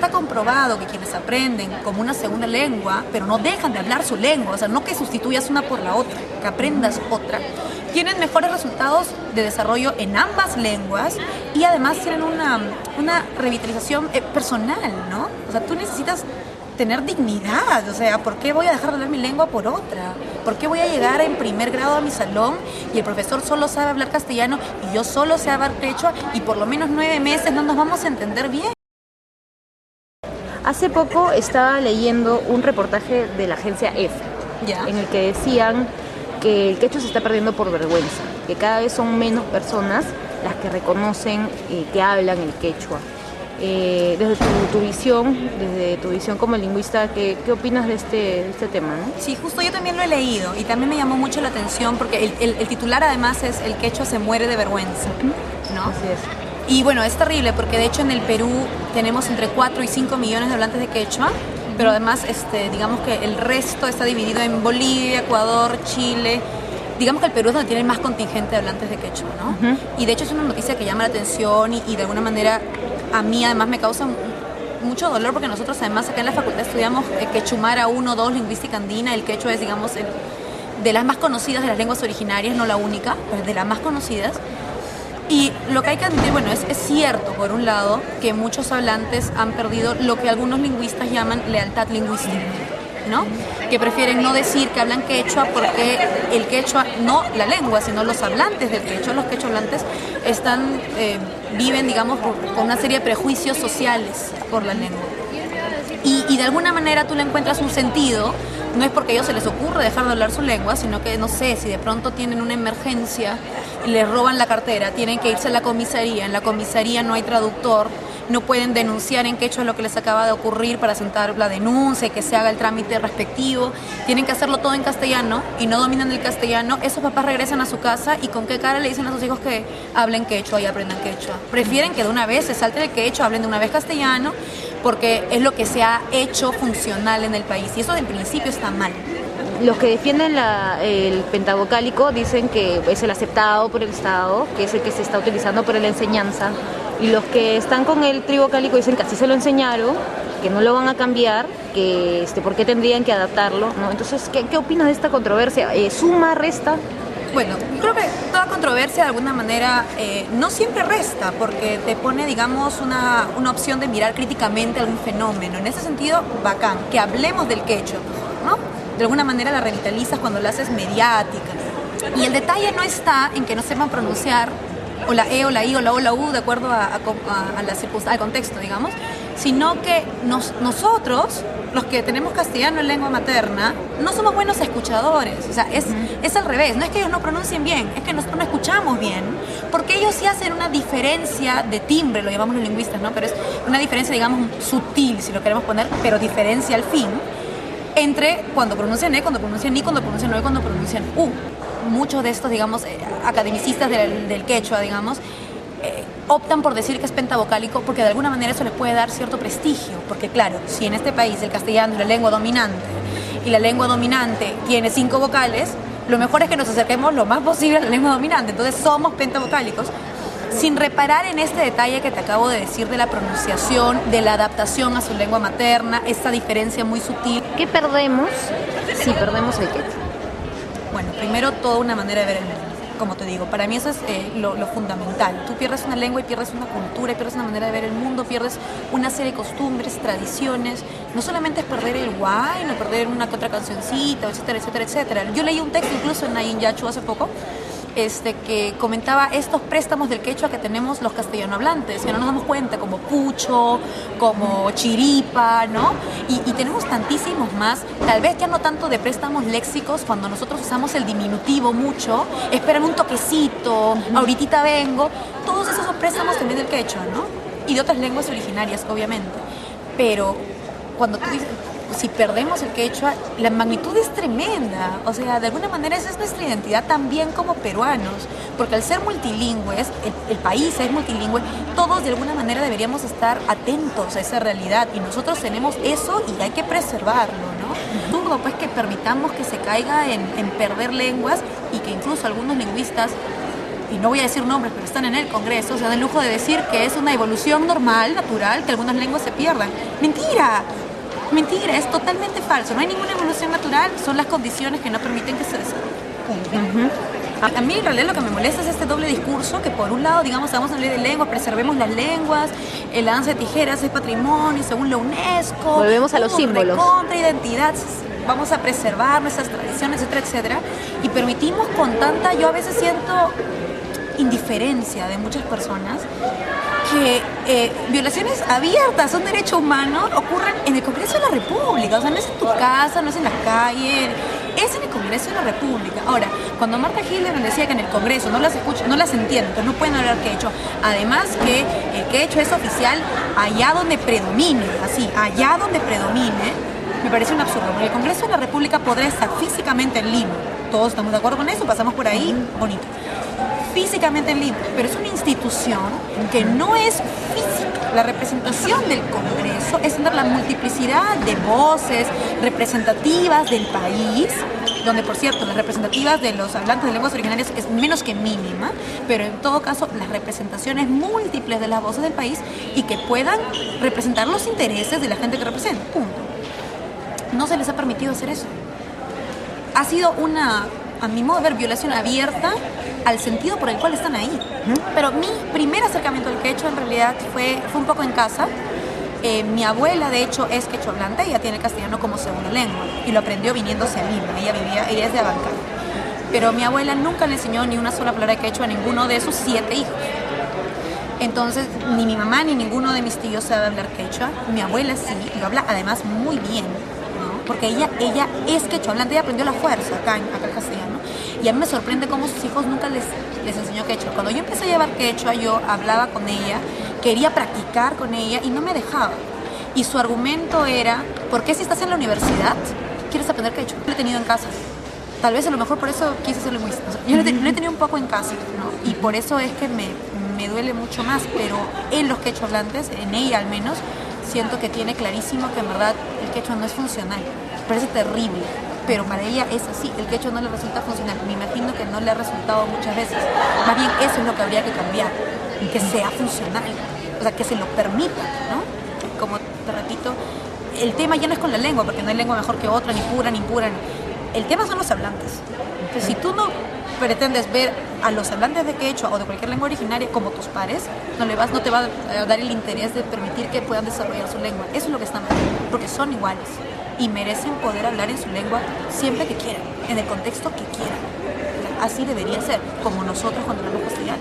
está comprobado que quienes aprenden como una segunda lengua, pero no dejan de hablar su lengua, o sea, no que sustituyas una por la otra, que aprendas otra, tienen mejores resultados de desarrollo en ambas lenguas y además tienen una revitalización personal, ¿no? O sea, tú necesitas tener dignidad, o sea, ¿por qué voy a dejar de hablar mi lengua por otra? ¿Por qué voy a llegar en primer grado a mi salón y el profesor solo sabe hablar castellano y yo solo sé hablar quechua y por lo menos 9 meses no nos vamos a entender bien? Hace poco estaba leyendo un reportaje de la agencia EFE, ¿Ya? en el que decían que el quechua se está perdiendo por vergüenza, que cada vez son menos personas las que reconocen que hablan el quechua. Desde tu visión como lingüista, ¿qué opinas de este tema, ¿no? Sí, justo yo también lo he leído y también me llamó mucho la atención porque el titular además es "El quechua se muere de vergüenza", ¿no? Así es. Y bueno, es terrible porque de hecho en el Perú tenemos entre 4 y 5 millones de hablantes de quechua, pero además digamos que el resto está dividido en Bolivia, Ecuador, Chile. Digamos que el Perú es donde tiene más contingente de hablantes de quechua, ¿no? Y de hecho es una noticia que llama la atención y de alguna manera a mí además me causa mucho dolor porque nosotros además acá en la facultad estudiamos Quechumara 1, 2, lingüística andina. El quechua es, digamos, de las más conocidas de las lenguas originarias, no la única, pero de las más conocidas. Y lo que hay que admitir, bueno, es cierto, por un lado, que muchos hablantes han perdido lo que algunos lingüistas llaman lealtad lingüística, ¿no? Que prefieren no decir que hablan quechua porque el quechua, no la lengua, sino los hablantes del quechua, los quechua hablantes, viven, digamos, con una serie de prejuicios sociales por la lengua. Y de alguna manera tú le encuentras un sentido, no es porque a ellos se les ocurre dejar de hablar su lengua, sino que, no sé, si de pronto tienen una emergencia, les roban la cartera, tienen que irse a la comisaría, en la comisaría no hay traductor, no pueden denunciar en quechua lo que les acaba de ocurrir para sentar la denuncia y que se haga el trámite respectivo, tienen que hacerlo todo en castellano y no dominan el castellano, esos papás regresan a su casa y con qué cara le dicen a sus hijos que hablen quechua y aprendan quechua. Prefieren que de una vez se salten el quechua, hablen de una vez castellano, porque es lo que se ha hecho funcional en el país y eso en principio está mal. Los que defienden el pentavocálico dicen que es el aceptado por el Estado, que es el que se está utilizando para la enseñanza, y los que están con el trivocálico dicen que así se lo enseñaron, que no lo van a cambiar, que por qué tendrían que adaptarlo, ¿no? Entonces, ¿qué opinas de esta controversia? ¿Suma, resta? Bueno, creo que toda controversia de alguna manera no siempre resta, porque te pone, digamos, una opción de mirar críticamente algún fenómeno. En ese sentido, bacán, que hablemos del quechua, ¿no? De alguna manera la revitalizas cuando la haces mediática. Y el detalle no está en que no sepan pronunciar o la E o la I o la O o la U de acuerdo a la circunstancia, al contexto, digamos, sino que nosotros, los que tenemos castellano en lengua materna, no somos buenos escuchadores. O sea, es al revés. No es que ellos no pronuncien bien, es que nosotros no escuchamos bien, porque ellos sí hacen una diferencia de timbre, lo llamamos los lingüistas, ¿no? Pero es una diferencia, digamos, sutil, si lo queremos poner, pero diferencia al fin, entre cuando pronuncian E, cuando pronuncian I, cuando pronuncian O y cuando pronuncian U. Muchos de estos, digamos, academicistas del quechua, digamos, optan por decir que es pentavocálico porque de alguna manera eso les puede dar cierto prestigio, porque claro, si en este país el castellano es la lengua dominante y la lengua dominante tiene 5 vocales, lo mejor es que nos acerquemos lo más posible a la lengua dominante, entonces somos pentavocálicos, sin reparar en este detalle que te acabo de decir de la pronunciación, de la adaptación a su lengua materna, esta diferencia muy sutil. ¿Qué perdemos si perdemos el quechua? Bueno, primero toda una manera de ver el mundo, como te digo, para mí eso es lo fundamental. Tú pierdes una lengua y pierdes una cultura, y pierdes una manera de ver el mundo, pierdes una serie de costumbres, tradiciones. No solamente es perder el guay, no perder una que otra cancioncita, etcétera, etcétera, etcétera. Yo leí un texto incluso en Nayin Yachu hace poco, que comentaba estos préstamos del quechua que tenemos los castellano hablantes, que no nos damos cuenta, como pucho, como chiripa, ¿no? Y tenemos tantísimos más, tal vez ya no tanto de préstamos léxicos, cuando nosotros usamos el diminutivo mucho, esperan un toquecito, ahorita vengo, todos esos son préstamos también del quechua, ¿no? Y de otras lenguas originarias, obviamente, pero cuando tú dices, si perdemos el quechua, la magnitud es tremenda. O sea, de alguna manera esa es nuestra identidad también como peruanos, porque al ser multilingües, el país es multilingüe, todos de alguna manera deberíamos estar atentos a esa realidad y nosotros tenemos eso y hay que preservarlo, ¿no? Dudo pues que permitamos que se caiga en perder lenguas y que incluso algunos lingüistas y no voy a decir nombres, pero están en el Congreso, se dan el lujo de decir que es una evolución normal, natural, que algunas lenguas se pierdan. ¡Mentira! Mentira, es totalmente falso. No hay ninguna evolución natural, son las condiciones que no permiten que se desarrolle. A mí en realidad lo que me molesta es este doble discurso, que por un lado, digamos, vamos a hablar de lenguas, preservemos las lenguas, el danza de tijeras es patrimonio según la UNESCO. Volvemos a los símbolos. Contra identidad, vamos a preservar nuestras tradiciones, etcétera, etcétera. Y permitimos con tanta, yo a veces siento indiferencia de muchas personas, que violaciones abiertas a un derecho humano ocurren en el Congreso de la República. O sea, no es en tu casa, no es en la calle, es en el Congreso de la República. Ahora, cuando Marta Hildebrand decía que en el Congreso no las escuchan, no las entienden, que no pueden hablar quechua, además que el quechua es oficial allá donde predomine, así, allá donde predomine, me parece un absurdo. Porque el Congreso de la República podrá estar físicamente en Lima, todos estamos de acuerdo con eso, pasamos por ahí, bonito. Físicamente en Lima, pero es una institución que no es física. La representación del Congreso es tener la multiplicidad de voces representativas del país, donde por cierto las representativas de los hablantes de lenguas originarias es menos que mínima, pero en todo caso las representaciones múltiples de las voces del país y que puedan representar los intereses de la gente que representa, punto. No se les ha permitido hacer eso. Ha sido una, a mi modo de ver, violación abierta al sentido por el cual están ahí. Pero mi primer acercamiento al quechua en realidad fue un poco en casa. Mi abuela de hecho es quechua hablante, ella tiene el castellano como segunda lengua y lo aprendió viniéndose a Lima, ella es de Abancay. Pero mi abuela nunca le enseñó ni una sola palabra de quechua a ninguno de sus 7 hijos. Entonces ni mi mamá ni ninguno de mis tíos sabe hablar quechua. Mi abuela sí, lo habla además muy bien, ¿no? Porque ella es quechua hablante, ella aprendió a la fuerza acá el castellano. Y a mí me sorprende cómo sus hijos nunca les enseñó quechua. Cuando yo empecé a llevar quechua, yo hablaba con ella, quería practicar con ella y no me dejaba. Y su argumento era, ¿por qué si estás en la universidad quieres aprender quechua? Lo he tenido en casa. Tal vez a lo mejor por eso quise ser lingüista. O sea, yo lo he tenido un poco en casa, ¿no? Y por eso es que me duele mucho más. Pero en los quechua hablantes, en ella al menos, siento que tiene clarísimo que en verdad el quechua no es funcional. Parece terrible. Pero para ella es así, el quechua no le resulta funcional. Me imagino que no le ha resultado muchas veces. Más bien eso es lo que habría que cambiar, que sea funcional, o sea, que se lo permita, ¿no? Como te repito, el tema ya no es con la lengua, porque no hay lengua mejor que otra, ni pura, ni impura. El tema son los hablantes. Entonces, si tú no pretendes ver a los hablantes de quechua o de cualquier lengua originaria como tus pares, no te va a dar el interés de permitir que puedan desarrollar su lengua. Eso es lo que están haciendo, porque son iguales y merecen poder hablar en su lengua siempre que quieran, en el contexto que quieran. Así debería ser, como nosotros cuando hablamos castellano.